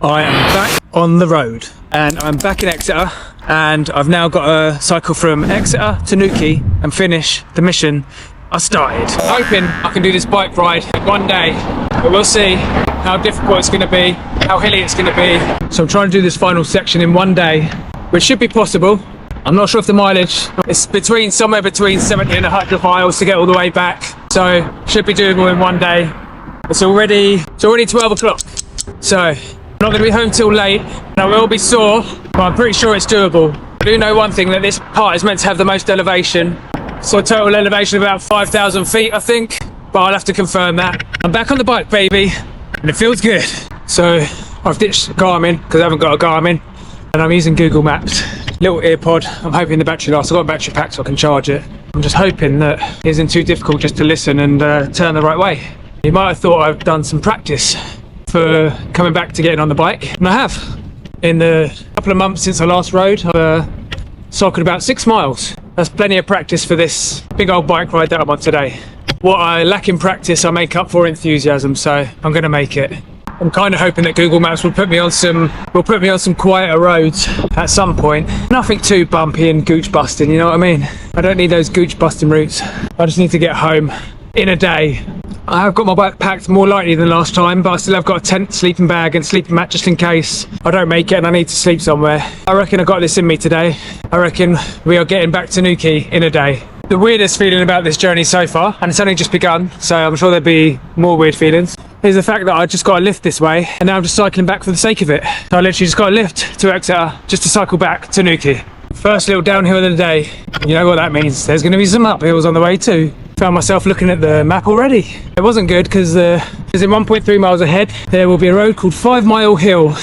I am back on the road and I'm back in Exeter, and I've now got to cycle from Exeter to Newquay and finish the mission I started. Hoping I can do this bike ride in one day, but we'll see how difficult it's going to be, how hilly it's going to be. So I'm trying to do this final section in one day, which should be possible. I'm not sure if the mileage is somewhere between 70 and 100 miles to get all the way back, so should be doable in one day. It's already 12 o'clock, so I'm not going to be home till late, and I will be sore, but I'm pretty sure it's doable. I do know one thing, that this part is meant to have the most elevation, so a total elevation of about 5,000 feet, I think, but I'll have to confirm that. I'm back on the bike, baby, and it feels good. So I've ditched Garmin because I haven't got a Garmin, and I'm using Google Maps. Little earpod. I'm hoping the battery lasts. I've got a battery pack so I can charge it. I'm just hoping that it isn't too difficult just to listen and turn the right way. You might have thought I've done some practice for coming back to getting on the bike, and I have. In the couple of months since I last rode, I've cycled about 6 miles. That's plenty of practice for this big old bike ride that I'm on today. What I lack in practice, I make up for enthusiasm, so I'm going to make it. I'm kind of hoping that Google Maps will put me on some quieter roads at some point. Nothing too bumpy and gooch busting, you know what I mean? I don't need those gooch busting routes. I just need to get home in a day. I have got my bike packed more lightly than last time, but I still have got a tent, sleeping bag and sleeping mat just in case I don't make it and I need to sleep somewhere. I reckon I got this in me today. I reckon we are getting back to Newquay in a day. The weirdest feeling about this journey so far, and it's only just begun, so I'm sure there'll be more weird feelings, is the fact that I just got a lift this way and now I'm just cycling back for the sake of it. So I literally just got a lift to Exeter just to cycle back to Newquay. First little downhill of the day. You know what that means. There's going to be some uphills on the way too. Found myself looking at the map already. It wasn't good because in 1.3 miles ahead there will be a road called 5 Mile Hill.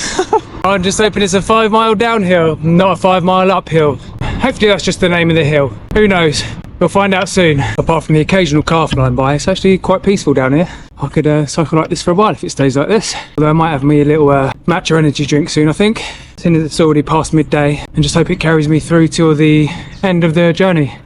I'm just hoping it's a 5 mile downhill, not a 5 mile uphill. Hopefully that's just the name of the hill. Who knows? We'll find out soon. Apart from the occasional car flying by, it's actually quite peaceful down here. I could cycle like this for a while if it stays like this. Although I might have me a little matcha energy drink soon, I think. Seeing as it's already past midday, and just hope it carries me through till the end of the journey.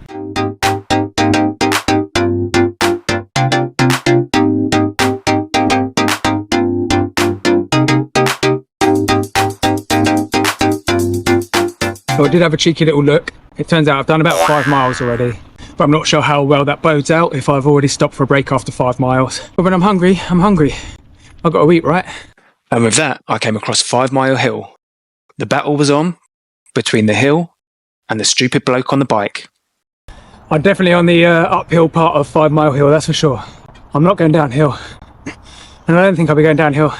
So I did have a cheeky little look. It turns out I've done about 5 miles already. But I'm not sure how well that bodes out if I've already stopped for a break after 5 miles. But when I'm hungry, I'm hungry. I've got to eat, right? And with that, I came across 5 Mile Hill. The battle was on between the hill and the stupid bloke on the bike. I'm definitely on the uphill part of 5 Mile Hill, that's for sure. I'm not going downhill. And I don't think I'll be going downhill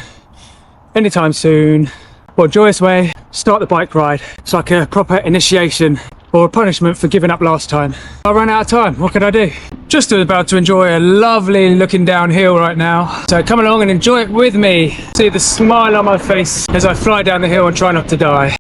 anytime soon. Well, joyous way, start the bike ride. It's like a proper initiation or a punishment for giving up last time. I ran out of time, what could I do? Just about to enjoy a lovely looking downhill right now. So come along and enjoy it with me. See the smile on my face as I fly down the hill and try not to die.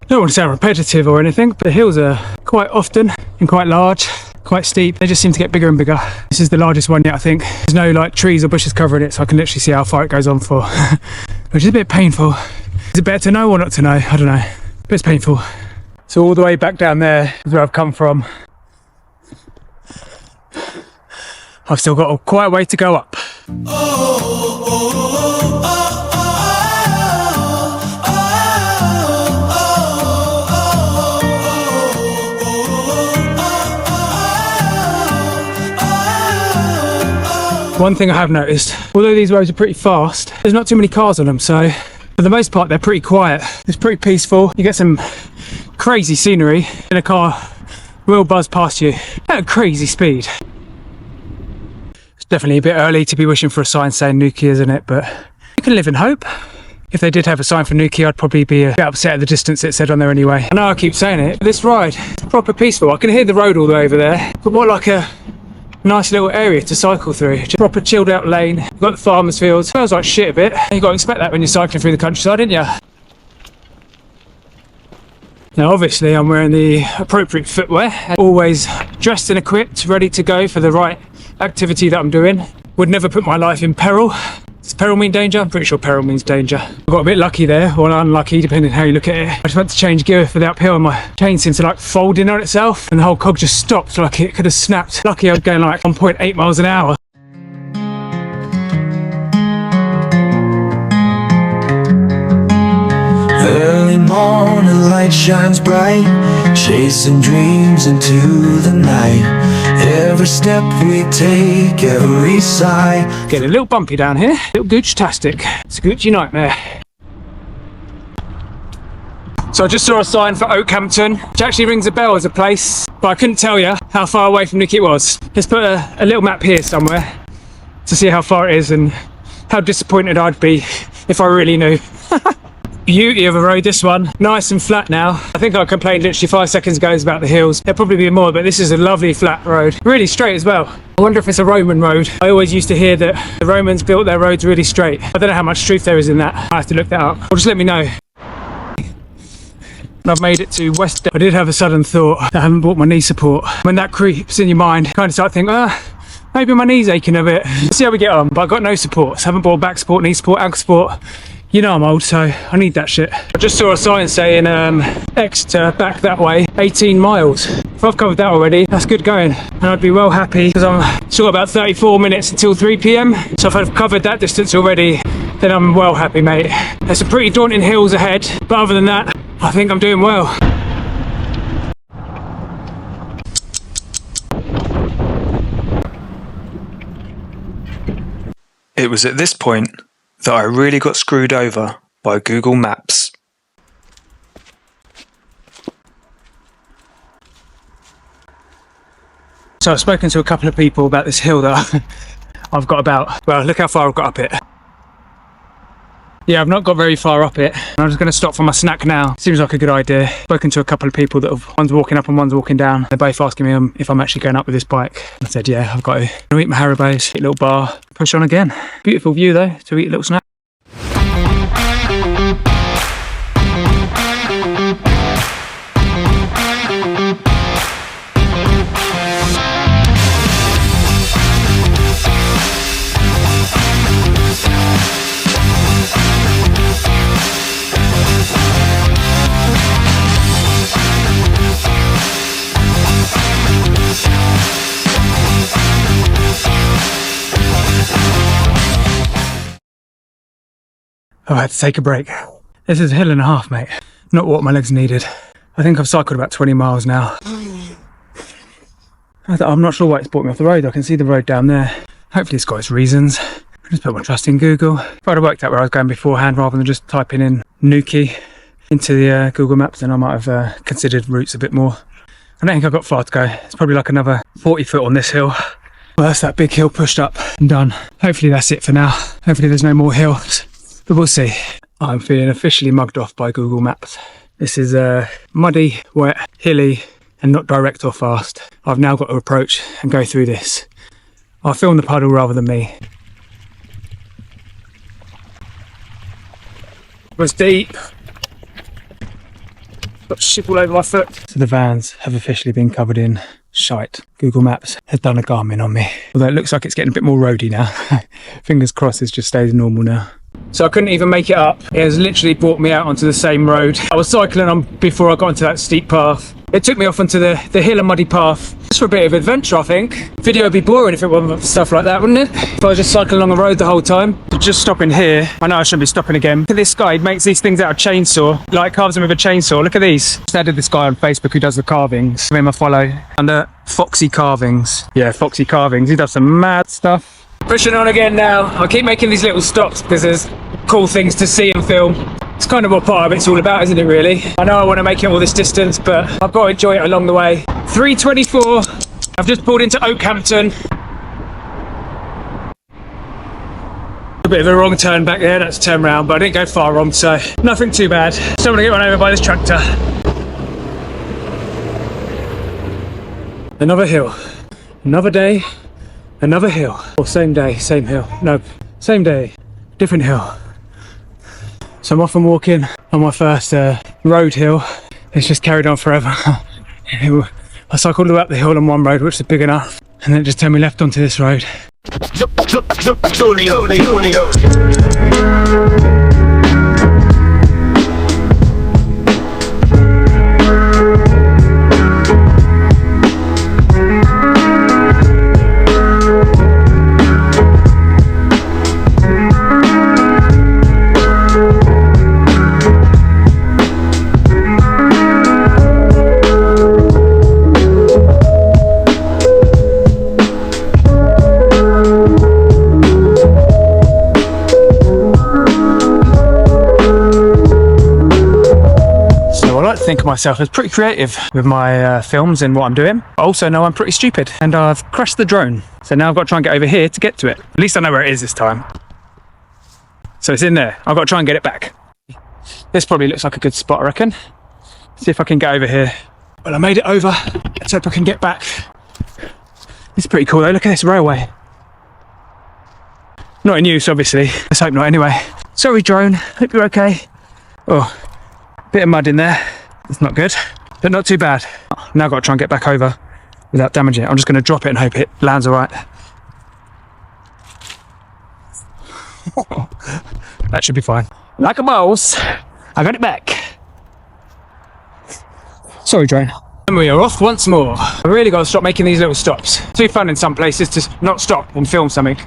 I don't want to sound repetitive or anything, but the hills are quite often and quite large, quite steep. They just seem to get bigger and bigger. This is the largest one yet, I think. There's no like trees or bushes covering it, so I can literally see how far it goes on for, which is a bit painful. Is it better to know or not to know? I don't know, but it's painful. So all the way back down there is where I've come from. I've still got quite a way to go up. One thing I have noticed, although these roads are pretty fast, there's not too many cars on them, so for the most part they're pretty quiet. It's pretty peaceful. You get some crazy scenery and a car will buzz past you at a crazy speed. It's definitely a bit early to be wishing for a sign saying Newquay, isn't it? But you can live in hope. If they did have a sign for Newquay, I'd probably be a bit upset at the distance it said on there anyway. I know I keep saying it, but this ride is proper peaceful. I can hear the road all the way over there, but what like a nice little area to cycle through. Just proper chilled out lane. You've got the farmers fields. Smells like shit a bit. You got to expect that when you're cycling through the countryside, didn't you? Now obviously I'm wearing the appropriate footwear, always dressed and equipped, ready to go for the right activity that I'm doing. Would never put my life in peril. Does peril mean danger? I'm pretty sure peril means danger. I got a bit lucky there, or unlucky, depending on how you look at it. I just went to change gear for the uphill and my chain seemed to like fold in on itself and the whole cog just stopped like it could have snapped. Lucky I was going like 1.8 miles an hour. Early morning light shines bright, chasing dreams into the night. Every step we take, every sigh. Getting a little bumpy down here, little gooch-tastic. It's a Gucci nightmare. So I just saw a sign for Oakhampton, which actually rings a bell as a place, but I couldn't tell you how far away from Newquay it was. Let's put a little map here somewhere to see how far it is and how disappointed I'd be if I really knew. Beauty of a road, this one. Nice and flat now. I think I complained literally 5 seconds ago about the hills. There'll probably be more, but this is a lovely flat road. Really straight as well. I wonder if it's a Roman road. I always used to hear that the Romans built their roads really straight. I don't know how much truth there is in that. I have to look that up. Or just let me know. I've made it to West. I did have a sudden thought that I haven't bought my knee support. When that creeps in your mind, you kind of start thinking, maybe my knee's aching a bit. Let's see how we get on. But I've got no supports. I haven't bought back support, knee support, ankle support. You know I'm old, so I need that shit. I just saw a sign saying Exeter back that way, 18 miles. If I've covered that already, that's good going. And I'd be well happy because I'm still about 34 minutes until 3 PM. So if I've covered that distance already, then I'm well happy, mate. There's some pretty daunting hills ahead, but other than that, I think I'm doing well. It was at this point that I really got screwed over by Google Maps. So I've spoken to a couple of people about this hill that I've got about, well, look how far I've got up it. Yeah, I've not got very far up it. I'm just going to stop for my snack now. Seems like a good idea. Spoken to a couple of people that one's walking up and one's walking down. They're both asking me if I'm actually going up with this bike. I said, yeah, I've got to. I'm going to eat my Haribo's, eat a little bar, push on again. Beautiful view though, to eat a little snack. Oh, I had to take a break. This is a hill and a half, mate. Not what my legs needed. I think I've cycled about 20 miles now. I'm not sure why it's brought me off the road. I can see the road down there. Hopefully it's got its reasons. I just put my trust in Google. If I'd have worked out where I was going beforehand rather than just typing in Newquay into the Google Maps, then I might have considered routes a bit more. I don't think I've got far to go. It's probably like another 40 foot on this hill. Well, that's that big hill pushed up and done. Hopefully that's it for now. Hopefully there's no more hills. But we'll see. I'm feeling officially mugged off by Google Maps. This is muddy, wet, hilly, and not direct or fast. I've now got to approach and go through this. I'll film the puddle rather than me. It was deep. Got shit all over my foot. So the vans have officially been covered in shite. Google Maps has done a Garmin on me. Although it looks like it's getting a bit more roady now. Fingers crossed it just stays normal now. So I couldn't even make it up. It has literally brought me out onto the same road I was cycling on before I got onto that steep path. It took me off onto the hill and muddy path. Just for a bit of adventure, I think. Video would be boring if it wasn't for stuff like that, wouldn't it? If I was just cycling along the road the whole time. Just stopping here. I know I shouldn't be stopping again. Look at this guy, he makes these things out of chainsaw. Like carves them with a chainsaw. Look at these. Just added this guy on Facebook who does the carvings. Give him a follow. Under Foxy Carvings. Yeah, Foxy Carvings. He does some mad stuff. Pushing on again now. I keep making these little stops because there's cool things to see and film. It's kind of what part of it's all about, isn't it, really? I know I want to make it all this distance, but I've got to enjoy it along the way. 3:24. I've just pulled into Oakhampton. A bit of a wrong turn back there, that's a turn round, but I didn't go far wrong, so nothing too bad. Still want to get run over by this tractor. Another hill. Another day. Another hill. Or same day, same hill. No, same day, different hill. So I'm off and walking on my first road hill. It's just carried on forever. I cycled all the way up the hill on one road, which is big enough, and then it just turned me left onto this road. I think of myself as pretty creative with my films and what I'm doing. I also know I'm pretty stupid and I've crashed the drone. So now I've got to try and get over here to get to it. At least I know where it is this time. So it's in there. I've got to try and get it back. This probably looks like a good spot, I reckon. See if I can get over here. Well, I made it over. Let's hope I can get back. It's pretty cool though. Look at this railway. Not in use, obviously. Let's hope not anyway. Sorry, drone. Hope you're okay. Oh, bit of mud in there. It's not good, but not too bad. Now I've got to try and get back over without damaging it. I'm just going to drop it and hope it lands all right. That should be fine. Like a mouse, I got it back. Sorry, drone. And we are off once more. I really got to stop making these little stops. It's too fun in some places to not stop and film something.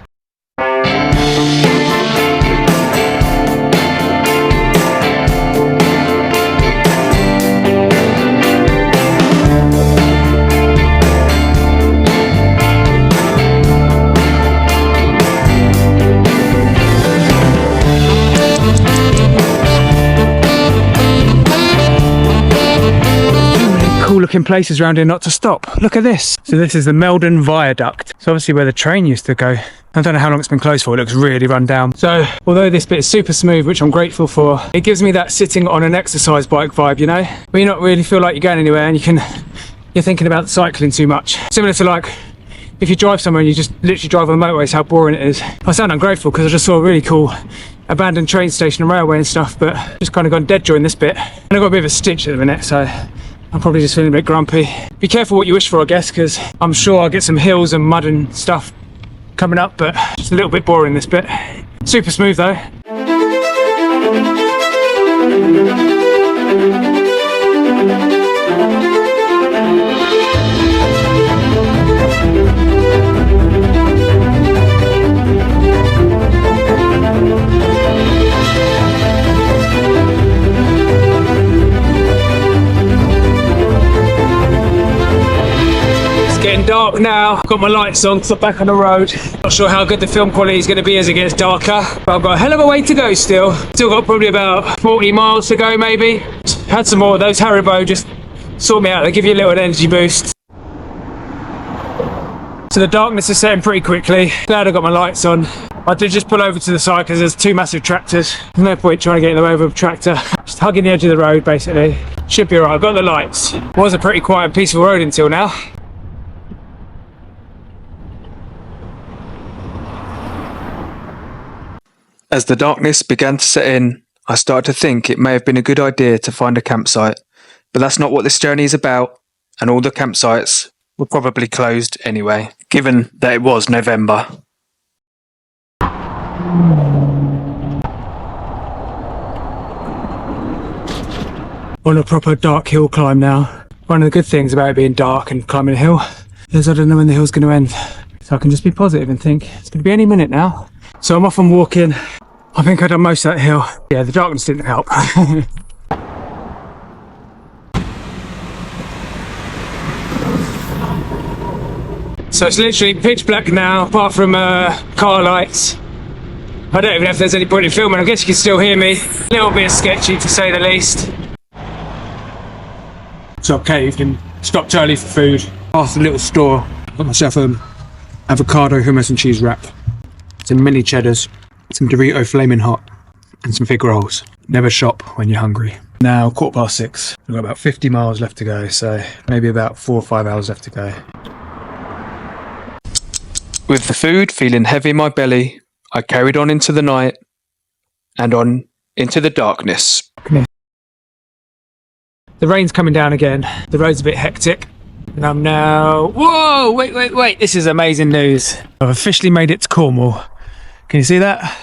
Looking places around here not to stop. Look at this. So this is the Meldon Viaduct. It's obviously where the train used to go. I don't know how long it's been closed for. It looks really run down. So although this bit is super smooth, which I'm grateful for, it gives me that sitting on an exercise bike vibe, you know, where you not really feel like you're going anywhere and you're thinking about cycling too much. Similar to like if you drive somewhere and you just literally drive on the motorways, how boring it is. I sound ungrateful because I just saw a really cool abandoned train station and railway and stuff, but just kind of gone dead during this bit. And I've got a bit of a stitch at the minute, so I'm probably just feeling a bit grumpy. Be careful what you wish for, I guess, because I'm sure I'll get some hills and mud and stuff coming up, but just a little bit boring this bit. Super smooth though. Dark now. Got my lights on because I'm back on the road. Not sure how good the film quality is going to be as it gets darker, but I've got a hell of a way to go still. Still got probably about 40 miles to go maybe. Had some more of those Haribo, just sort me out. They give you a little energy boost. So the darkness is setting pretty quickly. Glad I got my lights on. I did just pull over to the side because there's two massive tractors. There's no point trying to get in the way of a tractor. Just hugging the edge of the road basically. Should be alright. I've got the lights. It was a pretty quiet and peaceful road until now. As the darkness began to set in, I started to think it may have been a good idea to find a campsite, but that's not what this journey is about, and all the campsites were probably closed anyway, given that it was November. On a proper dark hill climb now. One of the good things about it being dark and climbing a hill is I don't know when the hill's going to end. So I can just be positive and think it's going to be any minute now. So I'm off and walking. I think I've done most of that hill. Yeah, the darkness didn't help. So it's literally pitch black now, apart from car lights. I don't even know if there's any point in filming. I guess you can still hear me. A little bit sketchy to say the least. So okay, you can stop early for food. Past the little store, got myself an avocado hummus and cheese wrap. Some mini cheddars, some Dorito Flaming Hot, and some fig rolls. Never shop when you're hungry. Now, 6:15. We've got about 50 miles left to go, so maybe about 4 or 5 hours left to go. With the food feeling heavy in my belly, I carried on into the night and on into the darkness. The rain's coming down again. The road's a bit hectic. And I'm now... Whoa! Wait. This is amazing news. I've officially made it to Cornwall. Can you see that?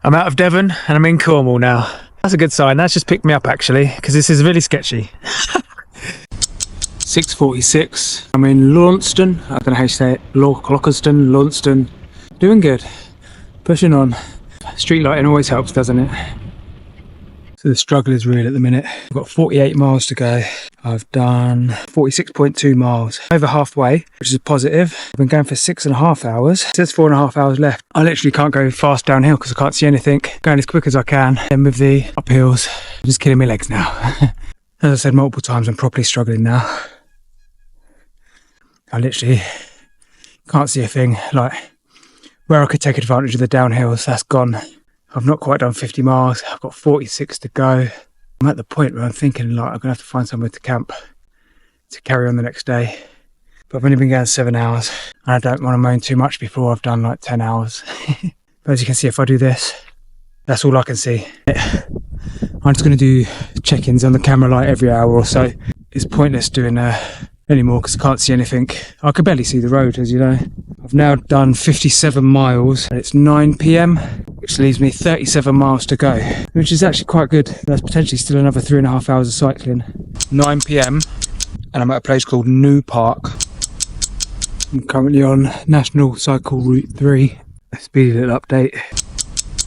I'm out of Devon and I'm in Cornwall now. That's a good sign. That's just picked me up actually, because this is really sketchy. 6:46. I'm in Launceston. I don't know how you say it. Launceston. Doing good. Pushing on. Street lighting always helps, doesn't it? So the struggle is real at the minute. I've got 48 miles to go. I've done 46.2 miles. Over halfway, which is a positive. I've been going for 6.5 hours. It says 4.5 hours left. I literally can't go fast downhill because I can't see anything. Going as quick as I can. And with the uphills, I'm just killing my legs now. As I said multiple times, I'm properly struggling now. I literally can't see a thing. Like, where I could take advantage of the downhills, that's gone. I've not quite done 50 miles. I've got 46 to go. I'm at the point where I'm thinking, like, I'm going to have to find somewhere to camp to carry on the next day. But I've only been going 7 hours and I don't want to moan too much before I've done like 10 hours. But as you can see, if I do this, that's all I can see. I'm just going to do check-ins on the camera light every hour or so. It's pointless doing anymore because I can't see anything. I can barely see the road, as you know. I've now done 57 miles and it's 9 p.m, which leaves me 37 miles to go, which is actually quite good. That's potentially still another 3.5 hours of cycling. 9 p.m. and I'm at a place called Newquay. I'm currently on National Cycle Route 3. A speedy little update.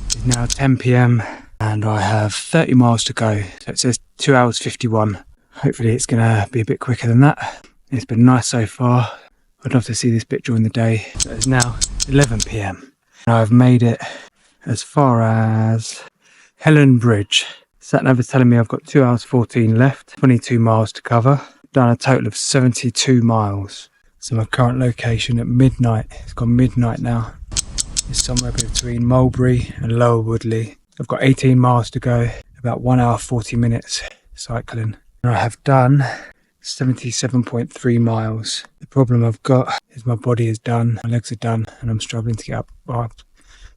It's now 10 p.m. and I have 30 miles to go. So it says 2 hours 51. Hopefully it's going to be a bit quicker than that. It's been nice so far. I'd love to see this bit during the day. So it's now 11 p.m. and I've made it as far as Helen Bridge. Sat-nav is telling me I've got 2 hours 14 left, 22 miles to cover. Done a total of 72 miles. So my current location at midnight, it's gone midnight now, is somewhere between Mulberry and Lower Woodley. I've got 18 miles to go, about 1 hour 40 minutes cycling. And I have done 77.3 miles. The problem I've got is my body is done, my legs are done, and I'm struggling to get up. Well, I'm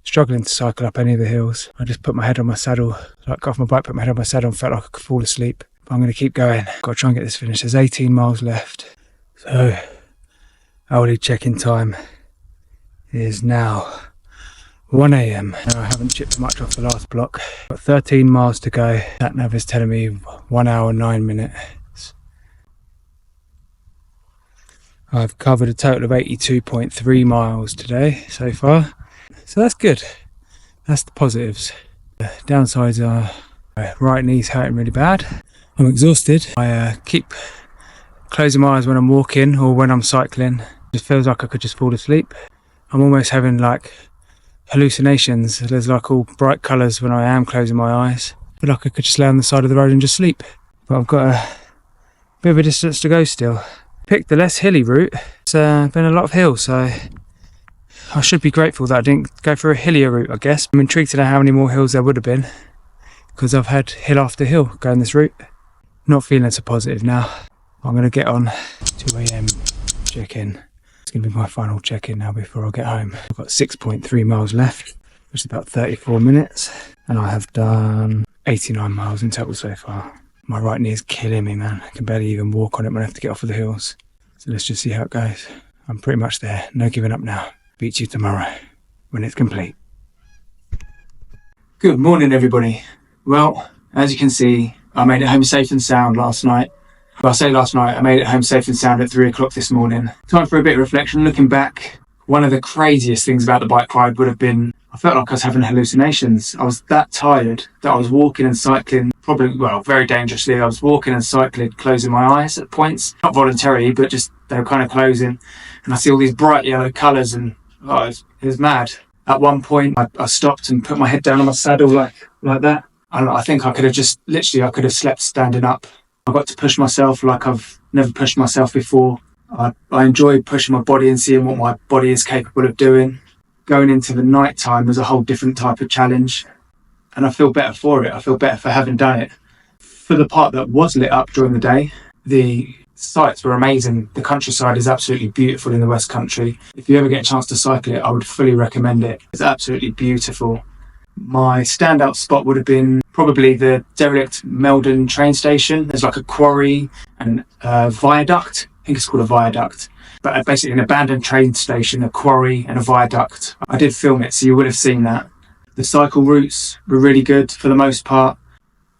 struggling to cycle up any of the hills. I just put my head on my saddle, like got off my bike, put my head on my saddle and felt like I could fall asleep. But I'm going to keep going. Got to try and get this finished. There's 18 miles left. So, hourly check-in time is now 1 a.m. and I haven't chipped much off the last block. Got 13 miles to go. That nav is telling me 1 hour 9 minutes. I've covered a total of 82.3 miles today so far. So that's good. That's the positives. The downsides are my right knee's hurting really bad. I'm exhausted. I keep closing my eyes when I'm walking or when I'm cycling. It just feels like I could just fall asleep. I'm almost having like hallucinations. There's like all bright colours when I am closing my eyes. But like I could just lay on the side of the road and just sleep. But I've got a bit of a distance to go still. Picked the less hilly route. It's been a lot of hills, so I should be grateful that I didn't go for a hillier route, I guess. I'm intrigued to know how many more hills there would have been, because I've had hill after hill going this route. Not feeling so positive now. I'm going to get on 2 a.m. check-in. It's going to be my final check-in now before I get home. I've got 6.3 miles left, which is about 34 minutes, and I have done 89 miles in total so far. My right knee is killing me, man. I can barely even walk on it when I have to get off of the hills. So let's just see how it goes. I'm pretty much there. No giving up now. Beat you tomorrow when it's complete. Good morning, everybody. Well, as you can see, I made it home safe and sound last night. Well, I say last night, I made it home safe and sound at 3 o'clock this morning. Time for a bit of reflection. Looking back, one of the craziest things about the bike ride would have been, I felt like I was having hallucinations. I was that tired that I was walking and cycling, probably, well, very dangerously. I was walking and cycling, closing my eyes at points. Not voluntarily, but just they were kind of closing. And I see all these bright yellow colours and it was mad. At one point, I stopped and put my head down on my saddle like that. And I think I could have just, literally, I could have slept standing up. I got to push myself like I've never pushed myself before. I enjoy pushing my body and seeing what my body is capable of doing. Going into the night time was a whole different type of challenge. And I feel better for it. I feel better for having done it. For the part that was lit up during the day, the sights were amazing. The countryside is absolutely beautiful in the West Country. If you ever get a chance to cycle it, I would fully recommend it. It's absolutely beautiful. My standout spot would have been probably the derelict Meldon train station. There's like a quarry and a viaduct. I think it's called a viaduct. But basically an abandoned train station, a quarry and a viaduct. I did film it, so you would have seen that. The cycle routes were really good for the most part.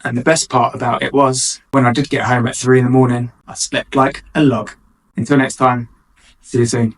And the best part about it was, when I did get home at 3 in the morning, I slept like a log. Until next time, see you soon.